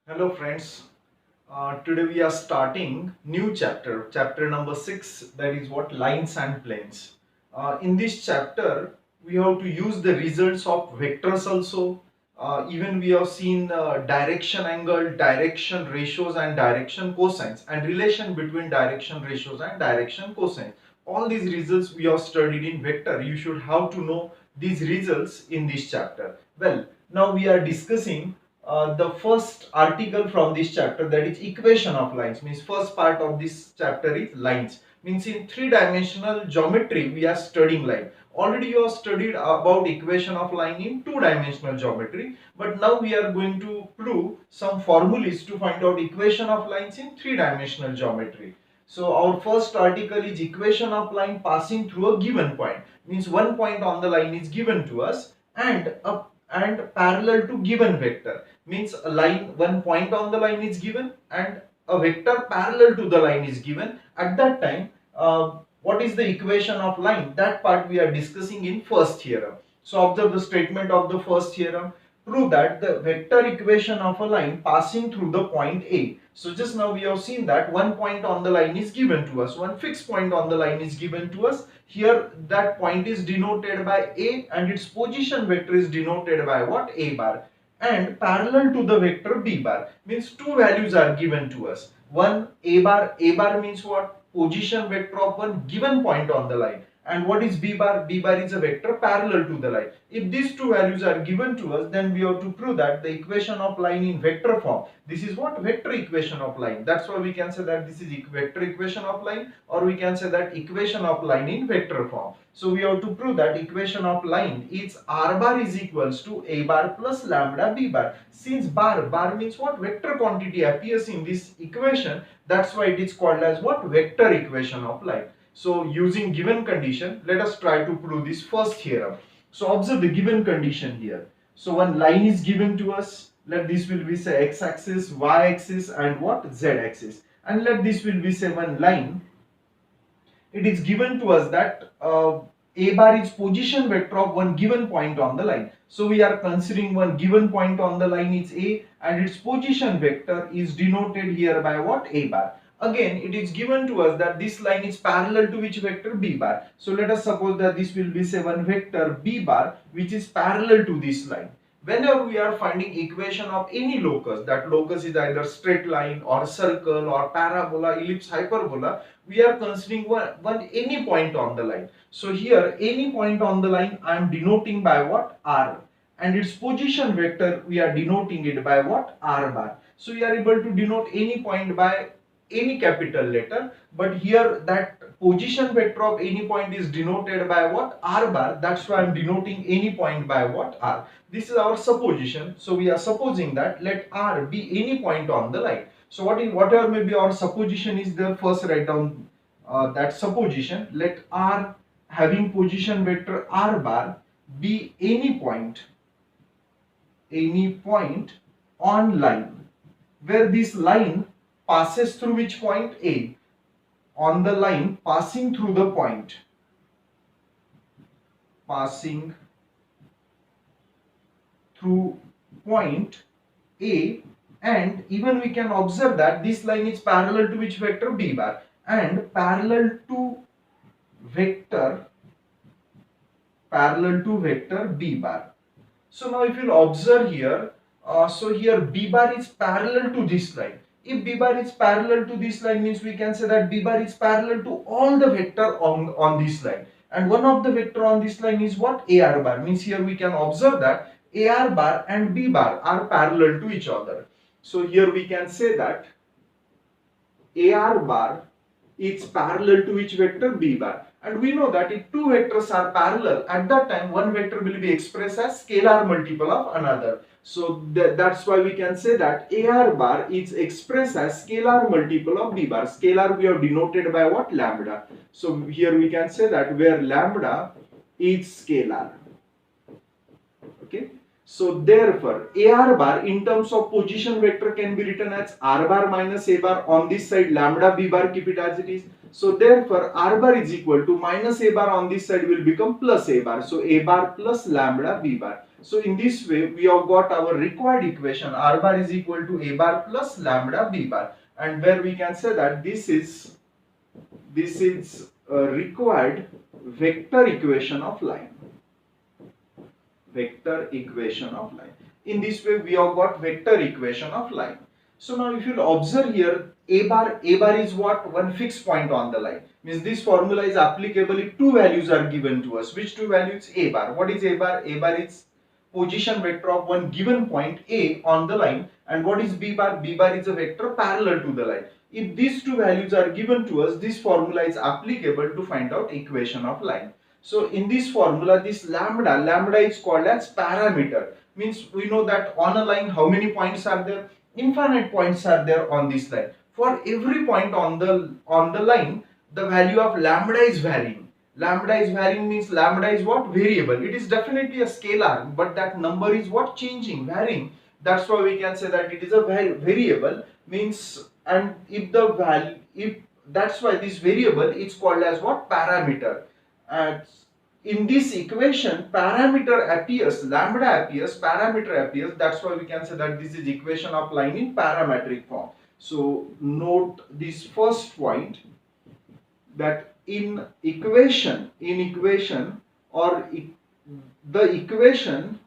Hello friends. Today we are starting new chapter number 6, that is what lines and planes. In this chapter we have to use the results of vectors also. Even we have seen direction angle, direction ratios and direction cosines and relation between direction ratios and direction cosines. All these results we have studied in vector. You should have to know these results in this chapter. Well, now we are discussing the first article from this chapter, that is equation of lines. Means first part of this chapter is lines. Means in three-dimensional geometry we are studying line. Already you have studied about equation of line in two-dimensional geometry, but now we are going to prove some formulas to find out equation of lines in three-dimensional geometry. So our first article is equation of line passing through a given point. Means one point on the line is given to us and parallel to given vector. Means a line, one point on the line is given and a vector parallel to the line is given. At that time, what is the equation of line? That part we are discussing in first theorem. So observe the statement of the first theorem. Prove that the vector equation of a line passing through the point A. So just now we have seen that one point on the line is given to us, one fixed point on the line is given to us. Here that point is denoted by A and its position vector is denoted by what? A bar. And parallel to the vector B bar, means two values are given to us. One A bar means what? Position vector of one given point on the line. And what is B bar? B bar is a vector parallel to the line. If these two values are given to us, then we have to prove that the equation of line in vector form. This is what? Vector equation of line. That's why we can say that this is vector equation of line, or we can say that equation of line in vector form. So we have to prove that equation of line is R bar is equals to A bar plus lambda B bar. Since bar means what? Vector quantity appears in this equation. That's why it is called as what? Vector equation of line. So using given condition, let us try to prove this first theorem. So observe the given condition here. So one line is given to us. Let this will be say x-axis, y-axis and what? Z-axis. And let this will be say one line. It is given to us that A bar is position vector of one given point on the line. So we are considering one given point on the line is A and its position vector is denoted here by what? A bar. Again, it is given to us that this line is parallel to which vector? B bar. So let us suppose that this will be say one vector B bar which is parallel to this line. Whenever we are finding equation of any locus, that locus is either straight line or circle or parabola, ellipse, hyperbola, we are considering one any point on the line. So here any point on the line I am denoting by what? R. And its position vector we are denoting it by what? R bar. So we are able to denote any point by any capital letter, but here that position vector of any point is denoted by what? R bar. That's why I am denoting any point by what? R. This is our supposition. So we are supposing that let R be any point on the line. So whatever may be our supposition is there, first write down that supposition. Let R having position vector R bar be any point on line, where this line passes through which point? A. On the line passing through the point, passing through point A, and even we can observe that this line is parallel to which vector? B bar, and parallel to vector B bar. So now if you observe here, so here B bar is parallel to this line. If B bar is parallel to this line, means we can say that B bar is parallel to all the vector on this line. And one of the vector on this line is what? AR bar. Means here we can observe that AR bar and B bar are parallel to each other. So here we can say that AR bar is parallel to each vector? B bar. And we know that if two vectors are parallel, at that time one vector will be expressed as scalar multiple of another. So that's why we can say that AR bar is expressed as scalar multiple of B bar. Scalar we have denoted by what? Lambda. So here we can say that where lambda is scalar. Okay. So therefore AR bar in terms of position vector can be written as R bar minus A bar. On this side lambda B bar, keep it as it is. So therefore r bar is equal to minus a bar on this side will become plus a bar. So a bar plus lambda b bar. So in this way we have got our required equation r bar is equal to a bar plus lambda b bar, and where we can say that this is a required vector equation of line. Vector equation of line. In this way we have got vector equation of line. So now if you observe here, a bar is what? One fixed point on the line. Means this formula is applicable if two values are given to us. Which two values? A bar. What is a bar? A bar is position vector of one given point A on the line. And what is B bar? B bar is a vector parallel to the line. If these two values are given to us, this formula is applicable to find out equation of line. So in this formula, this lambda is called as parameter. Means we know that on a line how many points are there? Infinite points are there on this line. For every point on the line, the value of lambda is varying. Lambda is varying means lambda is what? Variable. It is definitely a scalar, but that number is what? Changing, varying. That's why we can say that it is a variable. Means, and if the value, if that's why this variable is called as what? Parameter. And in this equation, parameter appears, lambda appears, parameter appears. That's why we can say that this is equation of line in parametric form. So note this first point, that in equation or the equation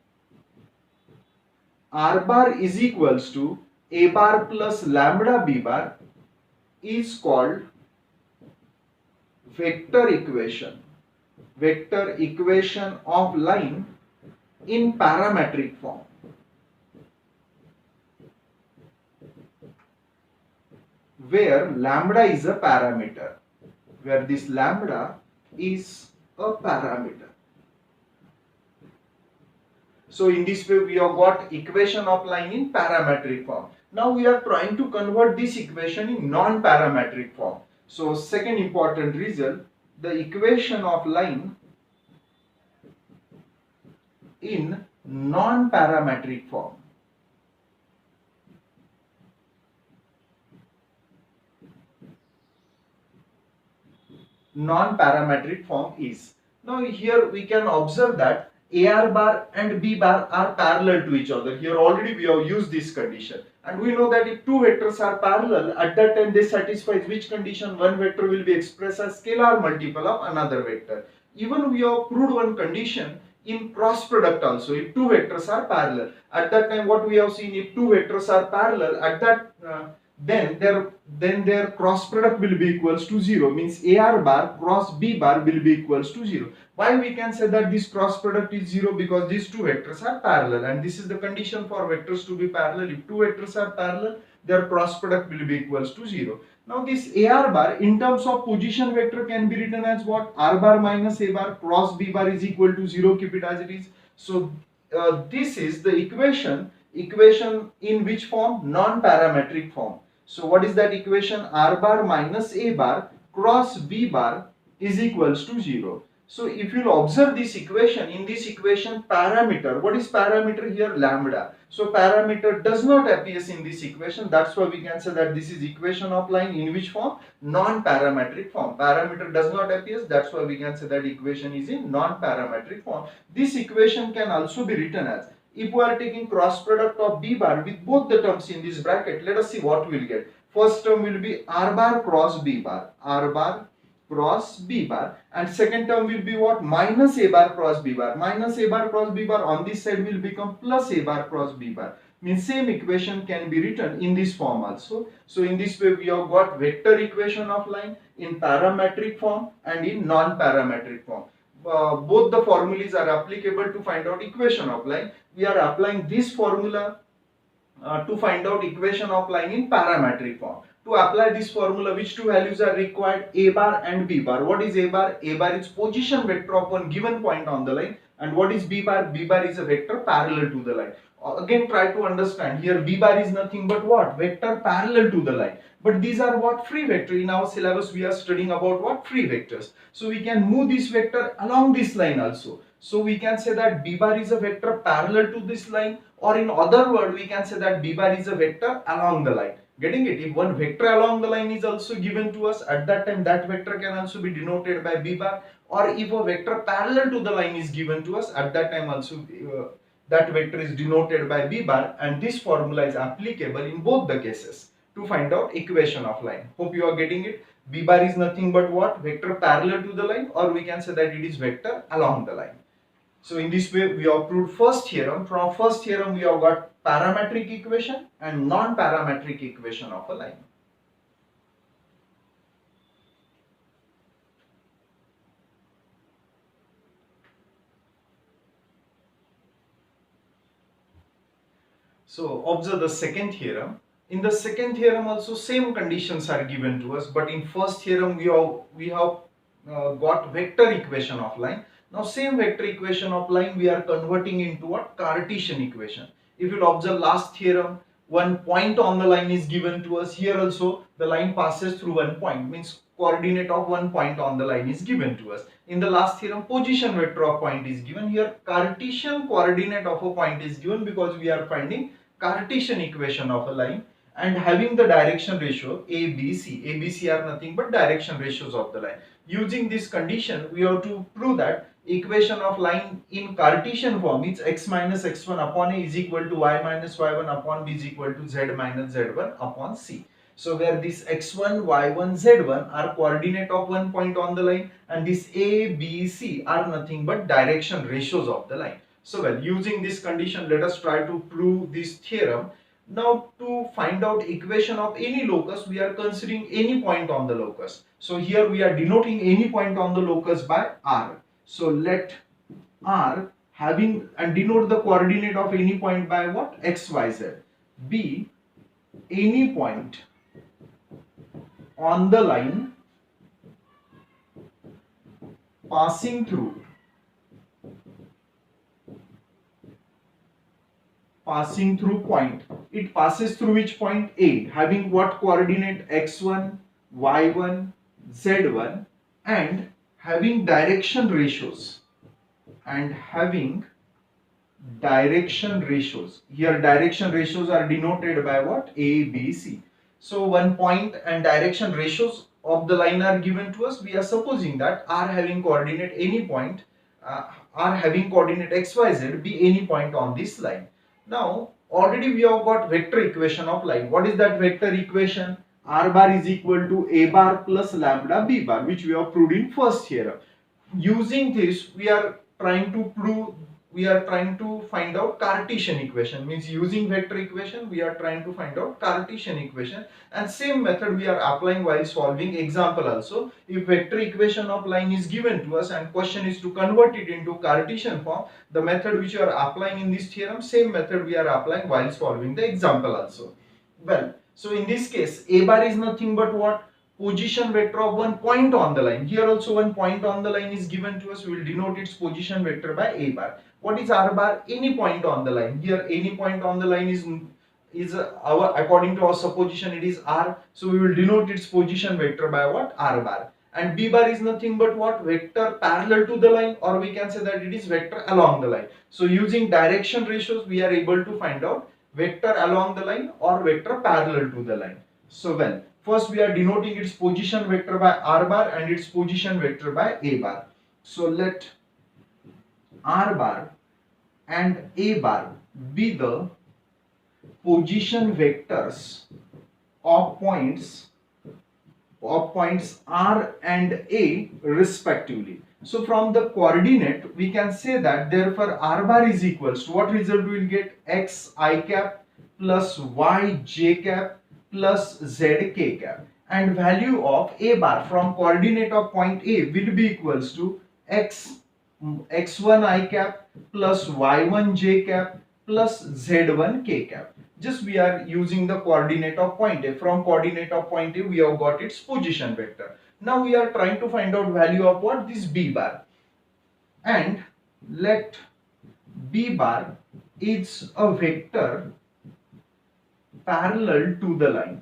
r bar is equals to a bar plus lambda b bar is called vector equation of line in parametric form. Where lambda is a parameter. Where this lambda is a parameter. So in this way we have got equation of line in parametric form. Now we are trying to convert this equation in non-parametric form. So second important result, the equation of line in non-parametric form. Non-parametric form is. Now here we can observe that AR bar and B bar are parallel to each other. Here already we have used this condition. And we know that if two vectors are parallel, at that time they satisfy which condition? One vector will be expressed as scalar multiple of another vector. Even we have proved one condition in cross product also, if two vectors are parallel. At that time what we have seen, if two vectors are parallel, at that then their cross product will be equals to 0. Means AR bar cross B bar will be equals to 0. Why we can say that this cross product is 0? Because these two vectors are parallel, and this is the condition for vectors to be parallel. If two vectors are parallel, their cross product will be equals to 0. Now this AR bar in terms of position vector can be written as what? R bar minus A bar cross B bar is equal to 0. Keep it as it is. So this is the equation in which form? Non-parametric form. So what is that equation? R bar minus A bar cross B bar is equals to 0. So if you observe this equation, in this equation parameter, what is parameter here? Lambda. So parameter does not appear in this equation. That's why we can say that this is equation of line in which form? Non-parametric form. Parameter does not appear. That's why we can say that equation is in non-parametric form. This equation can also be written as, if we are taking cross product of B bar with both the terms in this bracket, let us see what we will get. First term will be R bar cross B bar. R bar cross B bar, and second term will be what? Minus A bar cross B bar. Minus A bar cross B bar on this side will become plus A bar cross B bar. Means same equation can be written in this form also. So in this way we have got vector equation of line in parametric form and in non-parametric form. Both the formulas are applicable to find out equation of line. We are applying this formula to find out equation of line in parametric form. To apply this formula, which two values are required? A bar and B bar. What is A bar? A bar is position vector of one given point on the line. And what is B bar? B bar is a vector parallel to the line. Again try to understand, here B bar is nothing but what? Vector parallel to the line. But these are what? Free vector. In our syllabus we are studying about what? Free vectors. So we can move this vector along this line also. So we can say that B bar is a vector parallel to this line, or in other word we can say that B bar is a vector along the line. Getting it? If one vector along the line is also given to us, at that time that vector can also be denoted by b bar, or if a vector parallel to the line is given to us, at that time also that vector is denoted by b bar, and this formula is applicable in both the cases to find out equation of line. Hope you are getting it. B bar is nothing but what? Vector parallel to the line, or we can say that it is vector along the line. So in this way we have proved first theorem. From first theorem we have got parametric equation and non-parametric equation of a line. So observe the second theorem. In the second theorem also same conditions are given to us, but in first theorem we have got vector equation of line. Now same vector equation of line we are converting into a Cartesian equation. If you observe last theorem, one point on the line is given to us. Here also the line passes through one point, means coordinate of one point on the line is given to us. In the last theorem, position vector of point is given. Here Cartesian coordinate of a point is given because we are finding Cartesian equation of a line and having the direction ratio A, B, C. A, B, C are nothing but direction ratios of the line. Using this condition, we have to prove that equation of line in Cartesian form is x minus x1 upon A is equal to y minus y1 upon B is equal to z minus z1 upon C. So where this x1, y1, z1 are coordinate of one point on the line, and this A, B, C are nothing but direction ratios of the line. So well, using this condition, let us try to prove this theorem. Now to find out equation of any locus, we are considering any point on the locus. So here we are denoting any point on the locus by R. So let R having and denote the coordinate of any point by what? X, Y, Z. Be any point on the line passing through point. It passes through which point? A, having what coordinate? X1, Y1, Z1, and having direction ratios. Here direction ratios are denoted by what? A, B, C. So one point and direction ratios of the line are given to us. We are supposing that R having coordinate any point, R having coordinate x, y, z, be any point on this line. Now already we have got vector equation of line. What is that vector equation? R bar is equal to A bar plus lambda B bar, which we have proved in first theorem. Using this we are trying to find out Cartesian equation, means using vector equation we are trying to find out Cartesian equation, and same method we are applying while solving example also. If vector equation of line is given to us and question is to convert it into Cartesian form, the method which you are applying in this theorem, same method we are applying while solving the example also. Well, so in this case A bar is nothing but what? Position vector of one point on the line. Here also one point on the line is given to us. We will denote its position vector by A bar. What is R bar? Any point on the line. Here any point on the line is our, according to our supposition, it is R. So we will denote its position vector by what? R bar. And B bar is nothing but what? Vector parallel to the line, or we can say that it is vector along the line. So using direction ratios we are able to find out vector along the line or vector parallel to the line. So well, first we are denoting its position vector by R bar and its position vector by A bar. So let R bar and A bar be the position vectors of points R and A respectively. So from the coordinate we can say that therefore R bar is equals to what result we will get? X I cap plus Y j cap plus Z k cap, and value of A bar from coordinate of point A will be equals to x1 I cap plus y1 j cap plus z1 k cap. Just we are using the coordinate of point A. From coordinate of point A we have got its position vector. Now we are trying to find out value of what? This B bar, and let B bar is a vector parallel to the line.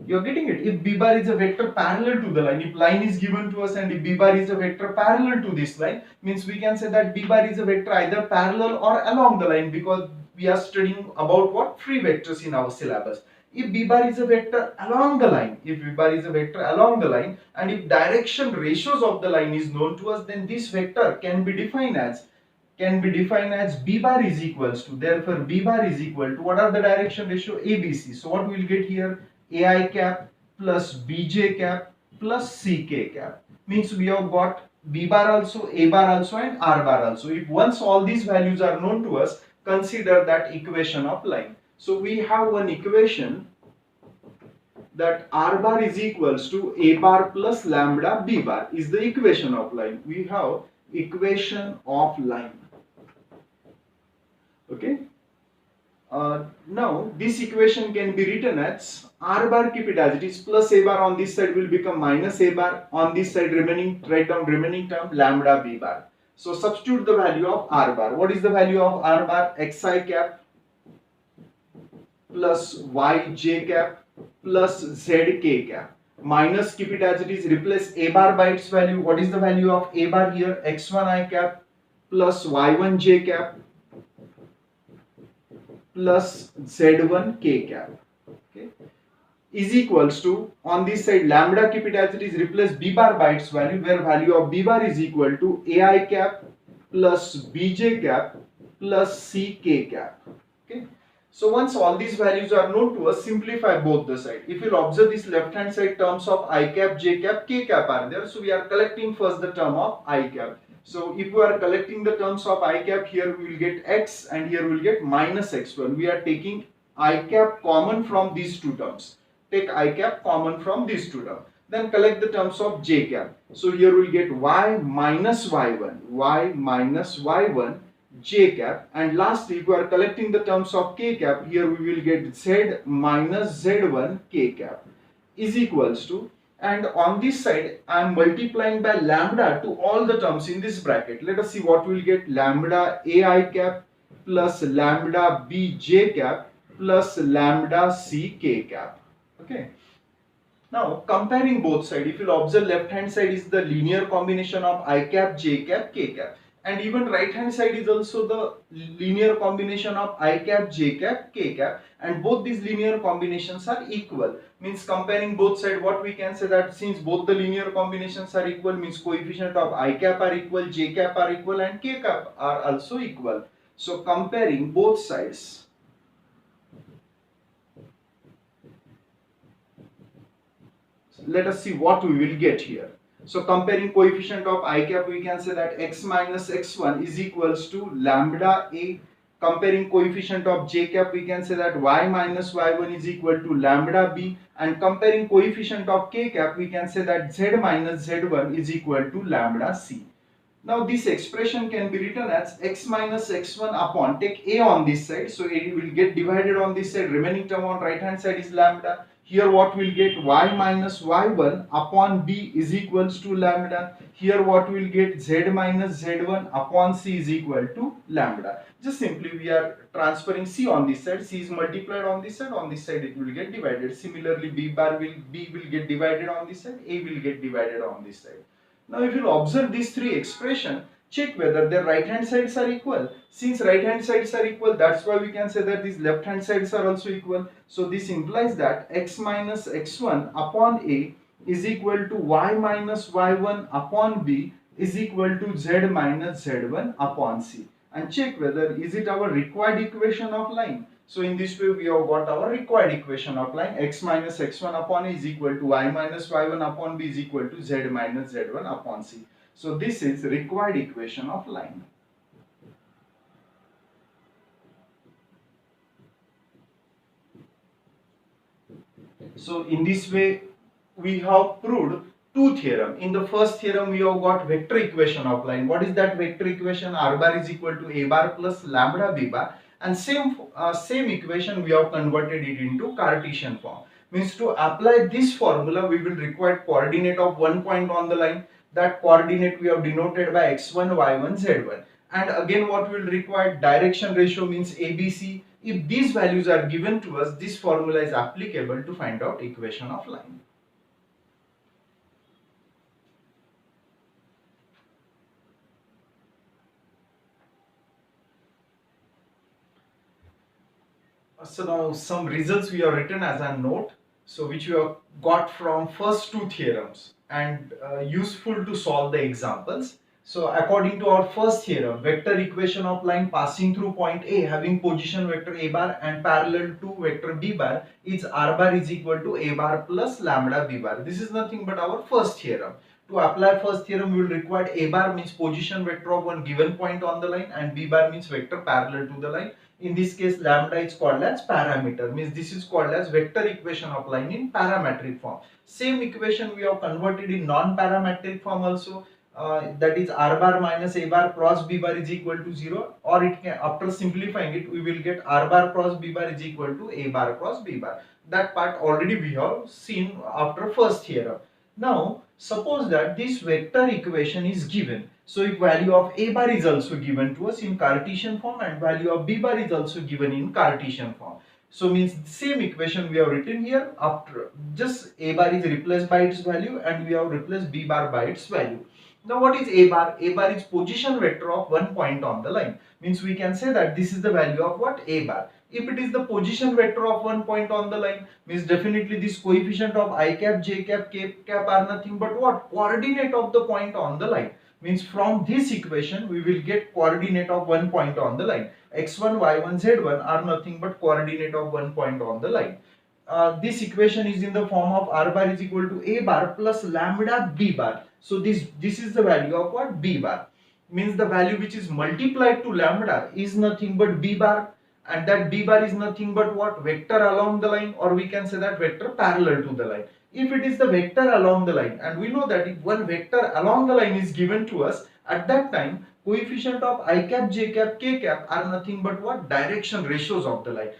You're getting it? If B bar is a vector parallel to the line, if line is given to us and if B bar is a vector parallel to this line, means we can say that B bar is a vector either parallel or along the line, because we are studying about what? Free vectors in our syllabus. If b bar is a vector along the line, and if direction ratios of the line is known to us, then this vector can be defined as b bar is equals to, therefore b bar is equal to, what are the direction ratio? ABC. So what we will get here? AI cap plus BJ cap plus CK cap. Means we have got b bar also, a bar also, and r bar also. If once all these values are known to us, consider that equation of line. So we have one equation that r bar is equals to a bar plus lambda b bar is the equation of line. We have equation of line. Okay. Now this equation can be written as r bar, keep it as it is, plus a bar on this side will become minus a bar, on this side remaining, write down remaining term lambda b bar. So substitute the value of r bar. What is the value of r bar? Xi cap plus yj cap plus zk cap, minus, keep it as it is, replace a bar by its value. What is the value of a bar here? x1 I cap plus y1 j cap plus z1 k cap, okay, is equals to, on this side lambda, keep it as it is, replace b bar by its value, where value of b bar is equal to ai cap plus bj cap plus ck cap. Okay, so once all these values are known to us, simplify both the side. If you observe this left hand side, terms of I cap, j cap, k cap are there, so we are collecting first the term of I cap. So if we are collecting the terms of I cap, here we will get x and here we will get minus x1. We are taking I cap common from these two terms. Take I cap common from these two terms. Then collect the terms of j cap. So here we will get y minus y1 j cap, and lastly if we are collecting the terms of k cap, here we will get z minus z1 k cap is equals to, and on this side I am multiplying by lambda to all the terms in this bracket. Let us see what we will get. Lambda ai cap plus lambda bj cap plus lambda ck cap. Okay. Now comparing both sides, if you observe, left hand side is the linear combination of I cap, j cap, k cap, and even right hand side is also the linear combination of I cap, j cap, k cap, and both these linear combinations are equal. Means comparing both sides, what we can say, that since both the linear combinations are equal, means coefficient of I cap are equal, j cap are equal, and k cap are also equal. So comparing both sides, let us see what we will get here. So comparing coefficient of I cap, we can say that x minus x1 is equals to lambda a. Comparing coefficient of j cap, we can say that y minus y1 is equal to lambda b, and comparing coefficient of k cap, we can say that z minus z1 is equal to lambda c. Now this expression can be written as x minus x1 upon, take a on this side, so it will get divided on this side, remaining term on right hand side is lambda. Here what we will get, y minus y1 upon b is equals to lambda. Here what we will get, z minus z1 upon c is equal to lambda. Just simply we are transferring c on this side, c is multiplied on this side it will get divided. Similarly b will get divided on this side, a will get divided on this side. Now if you observe these three expressions, check whether their right hand sides are equal. Since right hand sides are equal, that's why we can say that these left hand sides are also equal. So this implies that x minus x1 upon a is equal to y minus y1 upon b is equal to z minus z1 upon c. And check whether is it our required equation of line. So in this way we have got our required equation of line. X minus x1 upon a is equal to y minus y1 upon b is equal to z minus z1 upon c. So this is required equation of line. So in this way we have proved two theorem. In the first theorem we have got vector equation of line. What is that vector equation? R bar is equal to a bar plus lambda b bar, and same equation we have converted it into Cartesian form. Means to apply this formula we will require coordinate of one point on the line. That coordinate we have denoted by x1, y1, z1. And again what we will require, direction ratio means ABC. If these values are given to us, this formula is applicable to find out equation of line. So now some results we have written as a note, so which we have got from first two theorems and useful to solve the examples. So according to our first theorem, vector equation of line passing through point A having position vector A bar and parallel to vector B bar is R bar is equal to A bar plus lambda B bar. This is nothing but our first theorem. To apply first theorem, we will require A bar means position vector of one given point on the line and B bar means vector parallel to the line. In this case, lambda is called as parameter, means this is called as vector equation of line in parametric form. Same equation we have converted in non-parametric form also, that is r bar minus a bar cross b bar is equal to 0, or it can, after simplifying it, we will get r bar cross b bar is equal to a bar cross b bar. That part already we have seen after first theorem. Now suppose that this vector equation is given. So if value of a bar is also given to us in Cartesian form and value of b bar is also given in Cartesian form. So means same equation we have written here, after just a bar is replaced by its value and we have replaced b bar by its value. Now what is a bar? A bar is position vector of one point on the line. Means we can say that this is the value of what? A bar. If it is the position vector of one point on the line, means definitely this coefficient of I cap, j cap, k cap are nothing but what? Coordinate of the point on the line. Means from this equation we will get coordinate of one point on the line. x1, y1, z1 are nothing but coordinate of one point on the line. This equation is in the form of r bar is equal to a bar plus lambda b bar. So this is the value of what? B bar. Means the value which is multiplied to lambda is nothing but b bar, and that b bar is nothing but what? Vector along the line, or we can say that vector parallel to the line. If it is the vector along the line, and we know that if one vector along the line is given to us, at that time coefficient of I cap, j cap, k cap are nothing but what? Direction ratios of the line.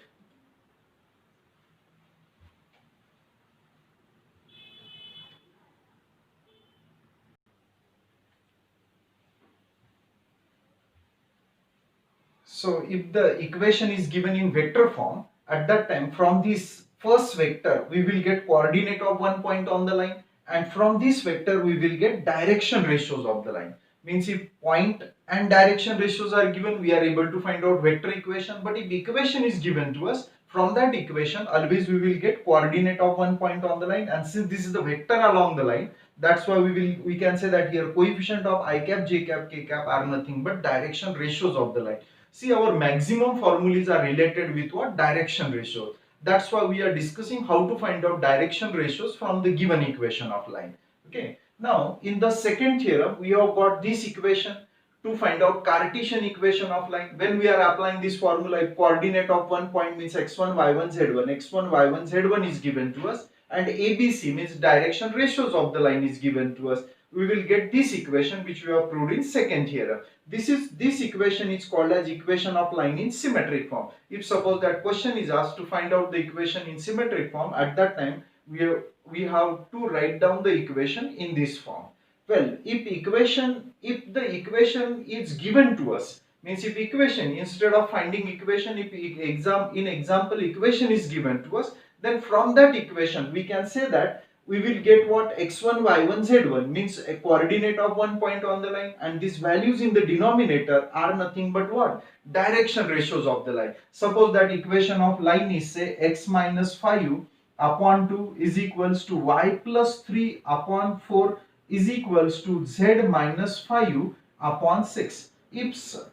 So if the equation is given in vector form, at that time from this first vector we will get coordinate of one point on the line, and from this vector we will get direction ratios of the line. Means if point and direction ratios are given, we are able to find out vector equation. But if equation is given to us, from that equation always we will get coordinate of one point on the line, and since this is the vector along the line, that's why we can say that here coefficient of I cap, j cap, k cap are nothing but direction ratios of the line. See, our maximum formulas are related with what? Direction ratios. That's why we are discussing how to find out direction ratios from the given equation of line. Okay. Now, in the second theorem, we have got this equation to find out Cartesian equation of line. When we are applying this formula, if coordinate of one point means x1, y1, z1, x1, y1, z1 is given to us, and ABC means direction ratios of the line is given to us, we will get this equation which we have proved in second theorem. This equation is called as equation of line in symmetric form. If suppose that question is asked to find out the equation in symmetric form, at that time we have to write down the equation in this form. Well, if the equation is given to us, means if equation, instead of finding equation, if in example equation is given to us, then from that equation we can say that we will get what? x1, y1, z1 means a coordinate of one point on the line, and these values in the denominator are nothing but what? Direction ratios of the line. Suppose that equation of line is say x minus 5 upon 2 is equals to y plus 3 upon 4 is equals to z minus 5 upon 6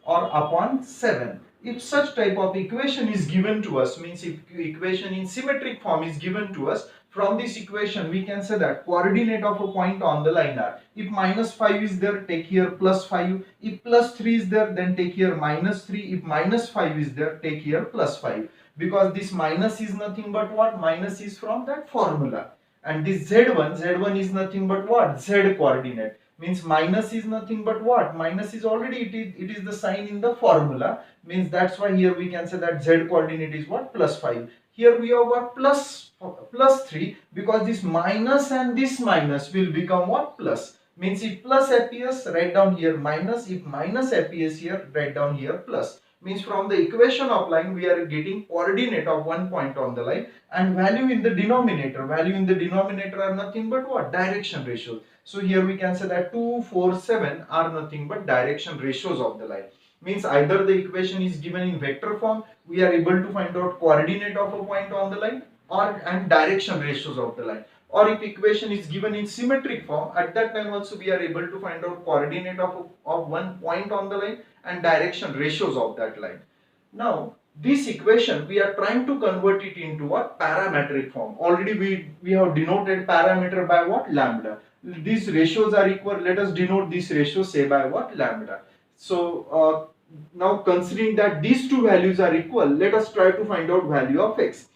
or upon 7. If such type of equation is given to us, means if equation in symmetric form is given to us, from this equation we can say that coordinate of a point on the line are, if minus 5 is there, take here plus 5, if plus 3 is there, then take here minus 3, if minus 5 is there, take here plus 5, because this minus is nothing but what? Minus is from that formula, and this z1 is nothing but what? Z coordinate, means minus is nothing but what? Minus is already it is the sign in the formula, means that's why here we can say that z coordinate is what? Plus 5. Here we have got plus 3, because this minus and this minus will become what? Plus. Means if plus appears, write down here minus, if minus appears here, write down here plus. Means from the equation of line we are getting coordinate of one point on the line, and value in the denominator are nothing but what? Direction ratios. So here we can say that 2, 4, 7 are nothing but direction ratios of the line. Means either the equation is given in vector form, we are able to find out coordinate of a point on the line, or and direction ratios of the line. Or if equation is given in symmetric form, at that time also we are able to find out coordinate of one point on the line and direction ratios of that line. Now this equation we are trying to convert it into what? Parametric form. Already we have denoted parameter by what? Lambda. These ratios are equal. Let us denote this ratio say by what? Lambda. So now considering that these two values are equal, let us try to find out value of x.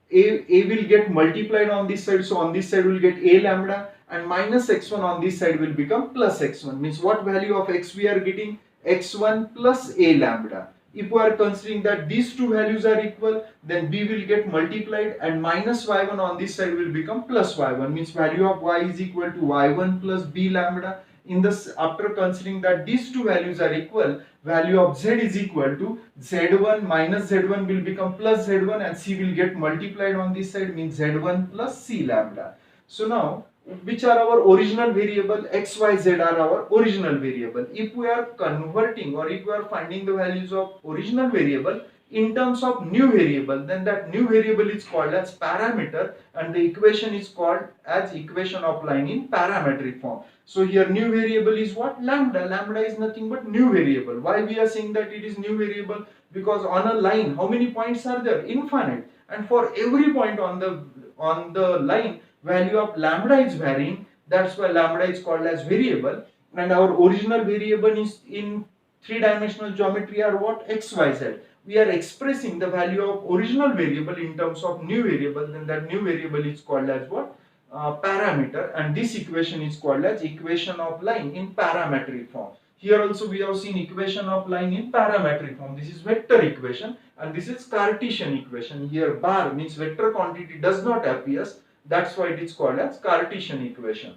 A will get multiplied on this side, so on this side will get a lambda, and minus x1 on this side will become plus x1. Means what value of x we are getting? X1 plus a lambda. If we are considering that these two values are equal, then b will get multiplied and minus y1 on this side will become plus y1. Means value of y is equal to y1 plus b lambda. In this, after considering that these two values are equal, value of z is equal to z1 minus z1 will become plus z1, and c will get multiplied on this side, means z1 plus c lambda. So now which are our original variable? X, y, z are our original variable. If we are converting or if we are finding the values of original variable in terms of new variable, then that new variable is called as parameter, and the equation is called as equation of line in parametric form. So here new variable is what? Lambda. Lambda is nothing but new variable. Why we are saying that it is new variable? Because on a line, how many points are there? Infinite. And for every point on the line, value of lambda is varying. That's why lambda is called as variable. And our original variable is in three-dimensional geometry are what? X, Y, Z. We are expressing the value of original variable in terms of new variable. Then that new variable is called as what? Parameter, and this equation is called as equation of line in parametric form. Here also we have seen equation of line in parametric form. This is vector equation and this is Cartesian equation. Here bar means vector quantity does not appear. That's why it is called as Cartesian equation.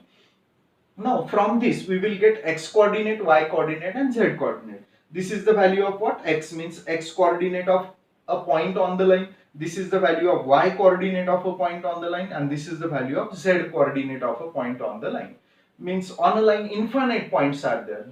Now from this we will get x coordinate, y coordinate and z coordinate. This is the value of what? X means x coordinate of a point on the line. This is the value of y coordinate of a point on the line, and this is the value of z coordinate of a point on the line. Means on a line infinite points are there.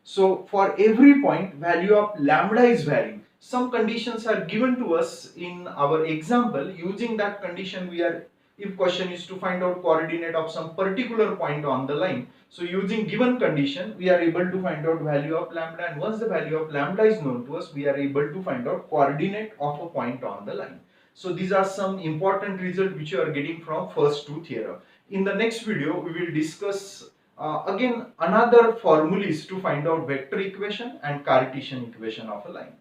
So for every point value of lambda is varying. Some conditions are given to us in our example. Using that condition we are, if question is to find out coordinate of some particular point on the line, so using given condition we are able to find out value of lambda, and once the value of lambda is known to us, we are able to find out coordinate of a point on the line. So these are some important results which you are getting from first two theorem. In the next video we will discuss again another formulas to find out vector equation and Cartesian equation of a line.